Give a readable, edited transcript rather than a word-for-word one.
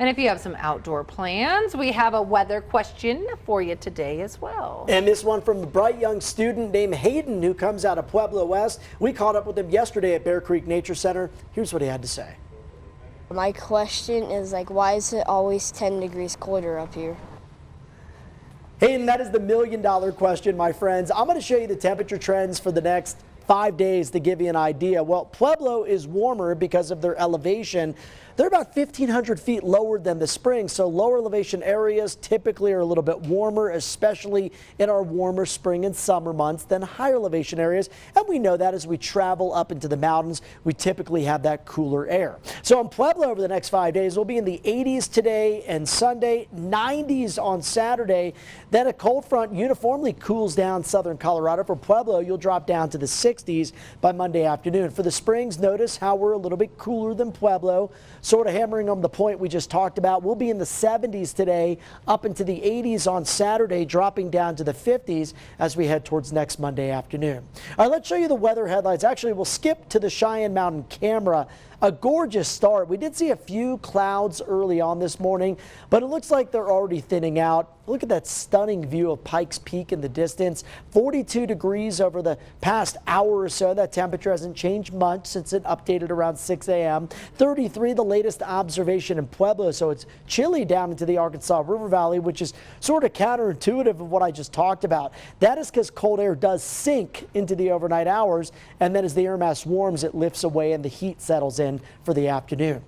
And if you have some outdoor plans, we have a weather question for you today as well. And this one from a bright young student named Hayden who comes out of Pueblo West. We caught up with him yesterday at Bear Creek Nature Center. Here's what he had to say. My question is why is it always 10 degrees colder up here? Hayden, that is the million-dollar question, my friends. I'm going to show you the temperature trends for the next 5 days to give you an idea. Well, Pueblo is warmer because of their elevation. They're about 1,500 feet lower than the Springs, so lower elevation areas typically are a little bit warmer, especially in our warmer spring and summer months than higher elevation areas. And we know that as we travel up into the mountains, we typically have that cooler air. So in Pueblo over the next 5 days, we'll be in the 80s today and Sunday, 90s on Saturday. Then a cold front uniformly cools down southern Colorado. For Pueblo, you'll drop down to the 60s by Monday afternoon. For the Springs, notice how we're a little bit cooler than Pueblo. Sort of hammering on the point we just talked about. We'll be in the 70s today, up into the 80s on Saturday, dropping down to the 50s as we head towards next Monday afternoon. All right, let's show you the weather headlines. Actually, we'll skip to the Cheyenne Mountain camera. A gorgeous start. We did see a few clouds early on this morning, but it looks like they're already thinning out. Look at that stunning view of Pikes Peak in the distance. 42 degrees over the past hour or so. That temperature hasn't changed much since it updated around 6 a.m. 33, the latest observation in Pueblo, so it's chilly down into the Arkansas River Valley, which is sort of counterintuitive of what I just talked about. That is because cold air does sink into the overnight hours, and then as the air mass warms, it lifts away and the heat settles in for the afternoon.